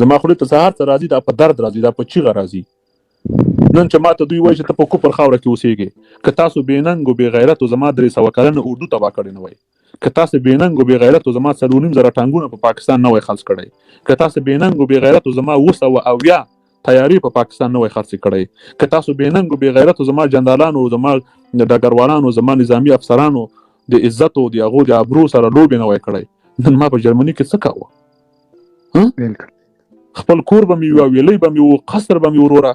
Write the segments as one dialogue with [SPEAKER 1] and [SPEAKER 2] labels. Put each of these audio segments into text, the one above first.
[SPEAKER 1] زما خولې ته سهار ته راځي، دا په درد راځي، دا په چیغه راځي. نن چې ماته دوی وایي چې ته په کوپر خاوره کې اوسېږې، که تاسو بې ننګ او بې غیرتو زما 300 کلنه اردو تباه کړی نه وای، که تاسو بې ننګ او بې غیرتو زما 4.5 ټانګونه په پاکستان نه وای خرڅ کړی، که تاسو بې ننګ او بې غیرتو زما 280 تیارې په پاکستان نه وای خرڅ کړی، که تاسو بې ننګ او بې غیرتو زما جنرالانو او زما ډګروالانو زما نظامي افسرانو د عزت او د هغو د ابرو سره لوبې نه وای کړی، نن ما په جرمني کې څه کاوه؟ خپل کور به مې یو، ویلې به مې و، قصر به مې وروره،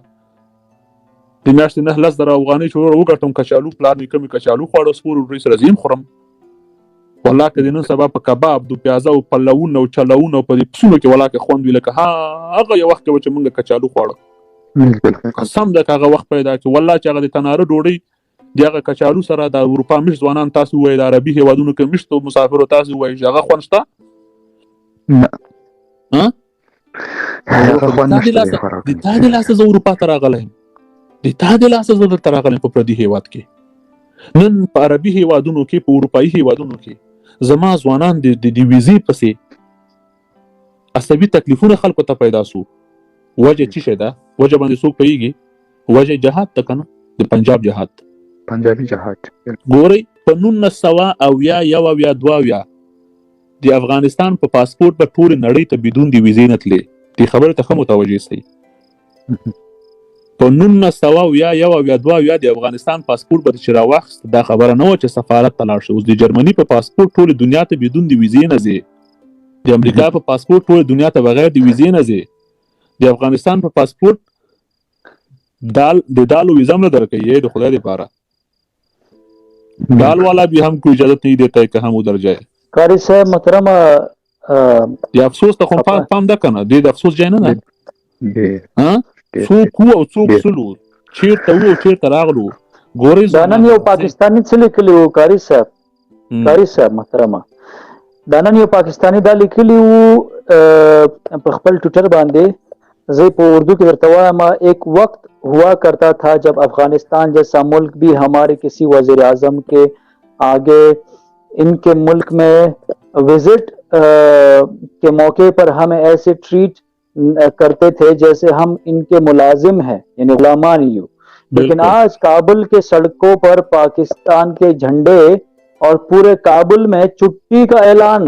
[SPEAKER 1] د میاشتې 9-10 افغانۍ چې وروره وګټم، کچالو پلار نیکه مې کچالو خواړه، سپور ډوډۍ سره زه خورم. والله که د نن سبا په کباب د پیازه او پلونه او چلونه او په دې پسونو کې والله که خوند وي لکه هغه یو وخت کې چې موږ کچالو خواړه، قسم ده که هغه وخت پیدا کړي، والله چې هغه د تناره ډوډۍ د هغه کچالو سره د اروپا مشت ځوانان تاسو ووایي، د عربي هېوادونو کې مشت او مسافرو تاسو ووایي چې هغه خوند شته؟ د تا د لاسه زه اروپا ته راغلی یم، د تا د لاسه زه دلته راغلی یم په پردي هېواد کې. نن په عربي هېوادونو کې، په اروپایي هېوادونو کې زما ځوانان د ویزې پسې عصبي تکلیفونه خلکو ته پیدا سو. وجه څه شی ده؟ وجه باندې څوک پوهېږي؟ وجه جهاد ته که نه، د پنجاب جهاد،
[SPEAKER 2] پنجابي جهاد.
[SPEAKER 1] ګورئ په 1980 د افغانستان په پاسپورټ به ټولې نړۍ ته بدون د ویزې نه تلې. دې خبرې ته ښه متوجه سئ. په 1980 د افغانستان پاسپورټ به چې راواخیست، دا خبره نه وه چې سفارت ته لاړ شي. اوس د جرمني په پاسپورټ ټولې دنیا ته بدون د ویزې نه ځې، د امریکا په پاسپورټ ټولې دنیا ته بغیر د ویزې نه ځې، د افغانستان په پاسپورټ د دالو ویزه هم نه درکوي، د خدای دپاره دال والا بھی ہم کو اجازت نہیں دیتا ہے کہ ہم ادھر جائے.
[SPEAKER 3] قاری صاحب محترم
[SPEAKER 1] یا افسوس ته خو پام ده کنه، د افسوس ځای نه ده. ها څوک وو او څوک سلو، چیرته وو چیرته راغلو. ګورئ
[SPEAKER 3] دا نن یو پاکستاني څه لیکلي وو قاری صاحب محترمه، دا نن یو پاکستاني دا لیکلي وو په خپل ټویټر باندې، زه په اردو کې درته وایم، ایک وقت ہوا کرتا تھا جب افغانستان جیسا ملک بھی ہمارے کسی وزیر اعظم کے آگے ان کے ملک میں وزٹ کے موقع پر ہمیں ایسے ٹریٹ کرتے تھے جیسے ہم ان کے ملازم ہیں، یعنی غلامان ہی ہو. لیکن آج کابل کے سڑکوں پر پاکستان کے جھنڈے اور پورے کابل میں چھٹی کا اعلان،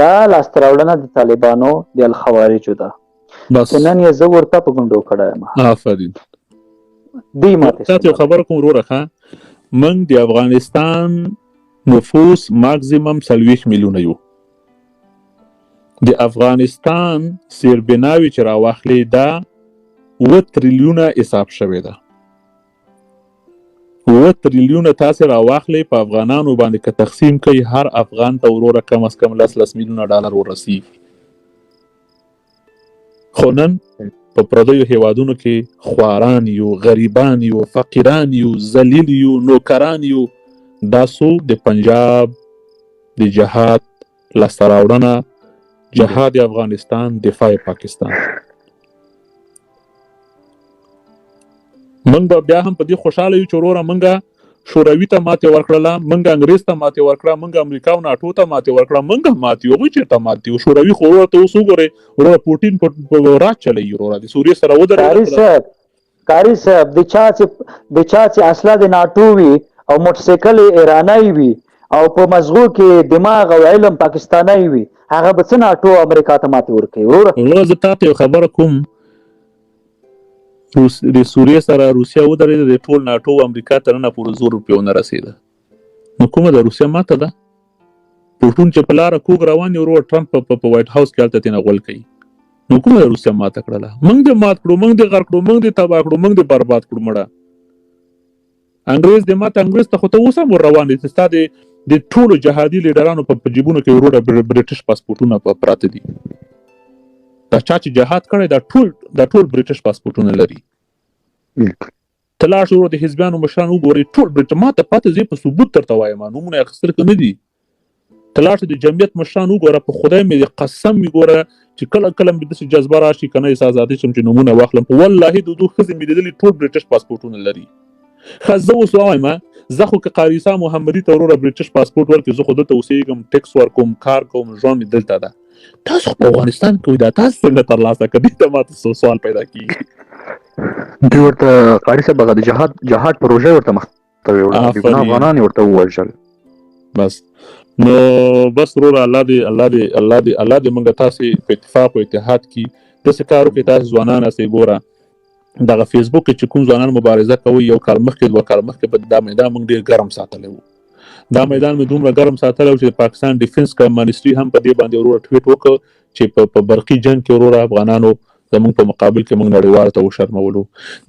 [SPEAKER 3] دا لاستراوړنه د طالبانو د الخوارجو ده.
[SPEAKER 1] بس
[SPEAKER 3] نن یې زه ورته په ګونډو کړی یم.
[SPEAKER 1] آفرین.
[SPEAKER 3] دی ماته
[SPEAKER 1] تاسو یو خبره کوم وروره ښه، موږ د افغانستان نفوس ماکزیمم 40 میلیونه یو. د افغانستان سیربناوي چې راواخلې دا 7 تریلیونه حساب شوې ده. 7 تریلیونه تاسې راواخلې په افغانانو باندې که تقسیم کوي، هر افغان ته وروره کم از کم 10 میلیونه ډالر ورسیږي. خو نن په پردیو هیوادونو کې خواران یو، غریبان یو، فقیران یو، ذلیل یو، نوکران یو. دا سو د پنجاب د جهاد لاسته راوړنه، جهاد افغانستان، دفاع پاکستان. موږ به بیا هم په دې خوشحاله یو چې وروره موږ شوروي ته ماتې ورکړله، موږ انګریز ته ماتې ورکړه، موږ امریکا او ناټو ته ماتې ورکړه، موږ ماتې یو، هغوی چېرته ماتې یو. شوروي خو وروره ته اوس وګورئ، وروره پوټین په راج چلوي، وروره د سوریې سره ودرېږي.
[SPEAKER 3] قاری صاحب د چا چې اسلحه د ناټو وي او موټرسایکل ایرانی وي او په مزغو کې دماغ او علم پاکستانی وي، هغه به څه ناټو امریکا ته ماتې ورکوي؟ وروره
[SPEAKER 1] زه تاته یو خبره کوم، د سوریې سره روسیه ودرېده، د ټول ناټو امریکا تر ننه پورې زور پرې ونه رسېده. نو کومه د روسیه ماته ده؟ پوټون چې په لاره کوږ روان یې، ورور ټرمپ په وایټ هاوس کې هلته تېنه غول کوي. نو کومه د روسیه ماته کړله؟ موږ دې مات کړو، موږ دې غرق کړو، موږ دې تباه کړو، موږ دې برباد کړو. مړه انګریز دې ماته، انګریز ته خو ته اوس هم ور روان دي، ستا د ټولو جهادي لیډرانو په جیبونو کې وروره برټش پاسپورټونه پراته دي. دا چا چې جهاد کړی دا ټول برټش پاسپورټونه لري. ته لاړ شې وروره د حزبیانو مشران وګورئ، ټول برټش، ما ته پاته زه په ثبوت درته وایم، نومونه یې اخیستل که نه دي. ته لاړ شې د جمعیت مشران وګوره، په خدای مې قسم مې ګوره چې کله کله مې داسې جذبه راشي که نه احساساتي شم چې نومونه واخلم، په والله د دوی ښځې مې لیدلي ټول برټش پاسپورټونه لري. ښه زه اوس وایم، زه خو که قاری صاحب محمدي ته وروره برټش پاسپورټ ورکړي، زه خو دلته اوسېږم، ټکس ورکوم، کار کوم، ژوند مې دلته ده. تاسو په افغانستان کې دا تاسو څنګه ترلاسه کړئ؟ ته ماته سوال پیدا کیږي.
[SPEAKER 2] دوی ورته قاری صاحب هغه د جهاد پروژه ورته مختوي وړه د افغانان ورته ووژل.
[SPEAKER 1] بس نو بس وروره الله دې موږ تاسو په اتفاق او اتحاد کې داسې کار وکړي. تاسو ځوانان اسې ګوره دغه فیسبوک کې چې کوم ځوانان مبارزه کوي یو کال مخکې 2 کال مخکې به دا میدان موږ ډېر ګرم ساتلی وو. دا میدان مې دومره ګرم ساتلی و چې پاکستان ډیفنس منسټري هم په دې باندې وروره ټویټ وکړ چې په برقي جنګ کې وروره افغانانو زموږ په مقابل کې موږ نړیوالو ته وشرمولو.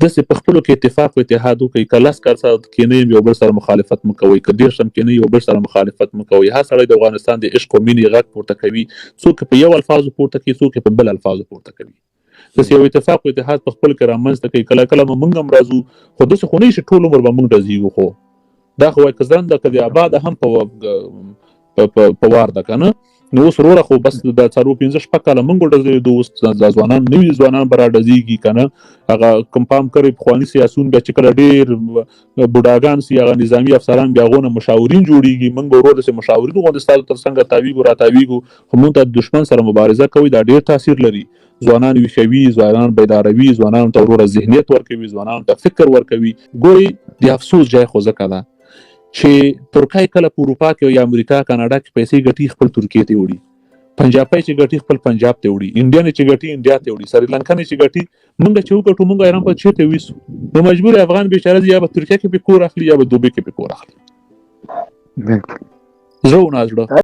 [SPEAKER 1] داسې په خپلو کې اتفاق او اتحاد وکړئ. که 10 کال سره کېنئ یو بل سره مخالفت مه کوئ، که 10 هم کېنئ یو بل سره مخالفت مه کوئ. هر سړی د افغانستان د عشق او مینې غږ پورته کوي، څوک په یو الفاظو پورته کوي، څوک په بل الفاظو پورته کوي. داسې یو اتفاق او اتحاد په خپل کې رامنځته کوي. کله کله موږ هم راځو، خو داسې خو نه وي چې ټول عمر به موږ ډزیږو. خو دا خو وایي که زرنده که د آباده هم په وار ده که نه. نو اوس وروره خو بس د 4-5 کاله موږ ډزېدو، اوس دا ځوانان نوي ځوانان به را ډزېږي که نه. هغه کوم پام کړی پخواني سیاسون بیا چې کله ډېر بوډاګان سي، هغه نظامي افسران بیا هغونه مشاورین جوړېږي. موږ به ورور داسې مشاورین غوندې ستاسو تر څنګه تاویږو را تاویږو، خو موږ ته د دښمن سره مبارزه کوي. دا ډېر تاثیر لري. ځوانان ویښوي، ځوانان بیداروي، ځوانانو ته وروره ذهنیت ورکوي، ځوانانو ته فکر ورکوي. ګورئ د افسوس ځای خو ځکه ده چې ترکیه کله په اروپا کې یا امریکا کاناډا کې پیسې ګټي خپل ترکیې ته وړي، پنجابی چې ګټي خپل پنجاب ته وړي، انډیان چې ګټي انډیا ته وړي، سریلانکن چې ګټي موږ چې وګټو موږ ایران په چیرته ویسو. نو مجبور افغان بیچاره یا به ترکیه کې په کور اخلي یا به دوبۍ کې په کور اخلي. زړه ونه زړه